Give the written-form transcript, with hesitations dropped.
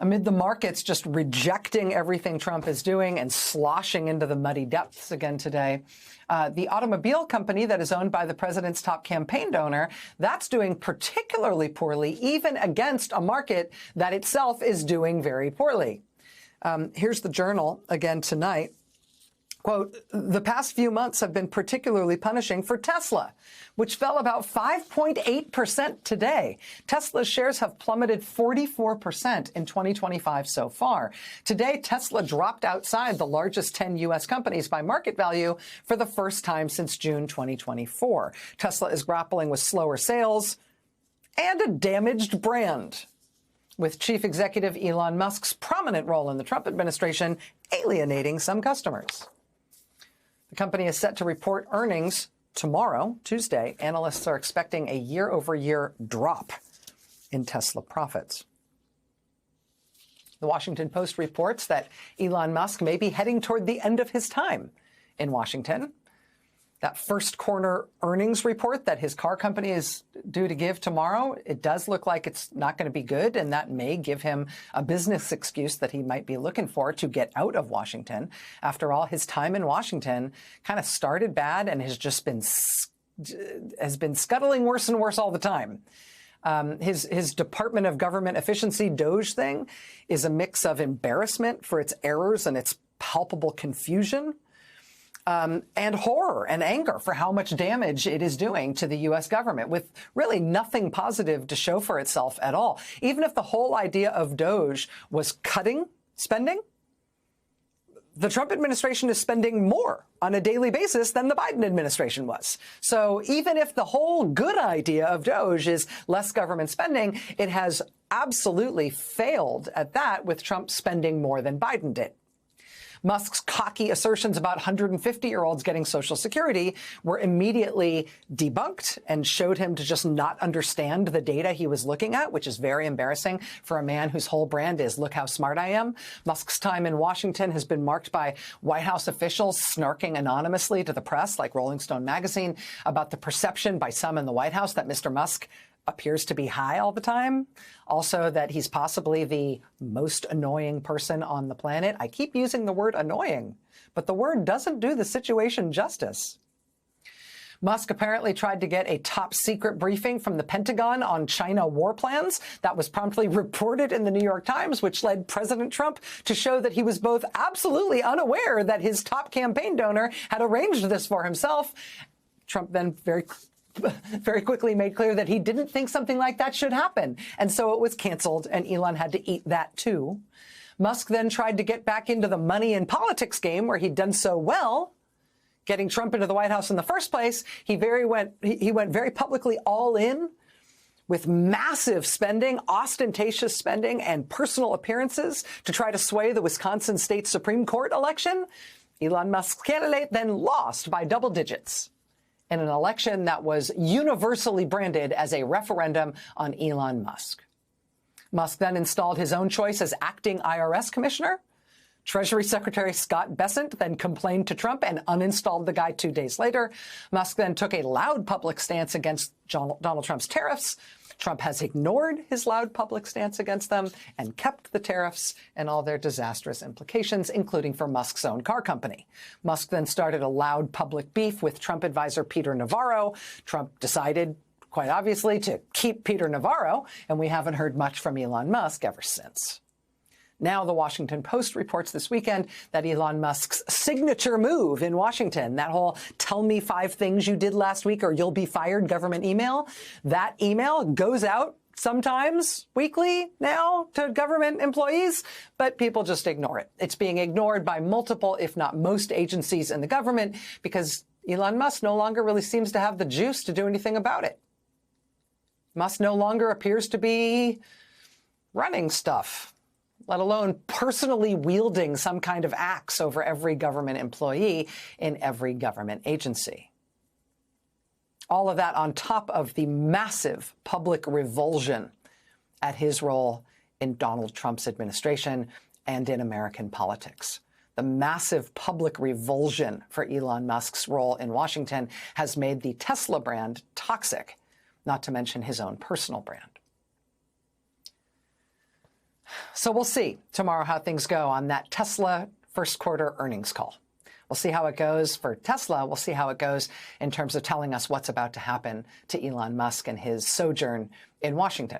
Amid the markets just rejecting everything Trump is doing and sloshing into the muddy depths again today, the automobile company that is owned by the president's top campaign donor, that's doing particularly poorly, even against a market that itself is doing very poorly. Here's the Journal again tonight. Quote, the past few months have been particularly punishing for Tesla, which fell about 5.8% today. Tesla's shares have plummeted 44% in 2025 so far. Today, Tesla dropped outside the largest 10 U.S. companies by market value for the first time since June 2024. Tesla is grappling with slower sales and a damaged brand, with Chief Executive Elon Musk's prominent role in the Trump administration alienating some customers. The company is set to report earnings tomorrow, Tuesday. Analysts are expecting a year-over-year drop in Tesla profits. The Washington Post reports that Elon Musk may be heading toward the end of his time in Washington. That first corner earnings report that his car company is due to give tomorrow, it does look like it's not going to be good, and that may give him a business excuse that he might be looking for to get out of Washington. After all, his time in Washington kind of started bad and has just been scuttling worse and worse all the time. His Department of Government Efficiency, DOGE thing, is a mix of embarrassment for its errors and its palpable confusion, and horror and anger for how much damage it is doing to the U.S. government, with really nothing positive to show for itself at all. Even if the whole idea of DOGE was cutting spending, the Trump administration is spending more on a daily basis than the Biden administration was. So even if the whole good idea of DOGE is less government spending, it has absolutely failed at that, with Trump spending more than Biden did. Musk's cocky assertions about 150-year-olds getting Social Security were immediately debunked and showed him to just not understand the data he was looking at, which is very embarrassing for a man whose whole brand is, look how smart I am. Musk's time in Washington has been marked by White House officials snarking anonymously to the press, like Rolling Stone magazine, about the perception by some in the White House that Mr. Musk appears to be high all the time. Also, that he's possibly the most annoying person on the planet. I keep using the word annoying, but the word doesn't do the situation justice. Musk apparently tried to get a top secret briefing from the Pentagon on China war plans. That was promptly reported in the New York Times, which led President Trump to show that he was both absolutely unaware that his top campaign donor had arranged this for himself. Trump then very quickly made clear that he didn't think something like that should happen. And so it was canceled, and Elon had to eat that too. Musk then tried to get back into the money and politics game where he'd done so well, getting Trump into the White House in the first place. He went very publicly all in with massive spending, ostentatious spending, and personal appearances to try to sway the Wisconsin State Supreme Court election. Elon Musk's candidate then lost by double digits in an election that was universally branded as a referendum on Elon Musk. Musk then installed his own choice as acting IRS commissioner. Treasury Secretary Scott Bessent then complained to Trump and uninstalled the guy 2 days later. Musk then took a loud public stance against Donald Trump's tariffs. Trump has ignored his loud public stance against them and kept the tariffs and all their disastrous implications, including for Musk's own car company. Musk then started a loud public beef with Trump advisor Peter Navarro. Trump decided, quite obviously, to keep Peter Navarro, and we haven't heard much from Elon Musk ever since. Now, the Washington Post reports this weekend that Elon Musk's signature move in Washington, that whole tell me 5 things you did last week or you'll be fired government email, that email goes out sometimes weekly now to government employees, but people just ignore it. It's being ignored by multiple, if not most, agencies in the government because Elon Musk no longer really seems to have the juice to do anything about it. Musk no longer appears to be running stuff, let alone personally wielding some kind of axe over every government employee in every government agency. All of that on top of the massive public revulsion at his role in Donald Trump's administration and in American politics. The massive public revulsion for Elon Musk's role in Washington has made the Tesla brand toxic, not to mention his own personal brand. So we'll see tomorrow how things go on that Tesla first quarter earnings call. We'll see how it goes for Tesla. We'll see how it goes in terms of telling us what's about to happen to Elon Musk and his sojourn in Washington.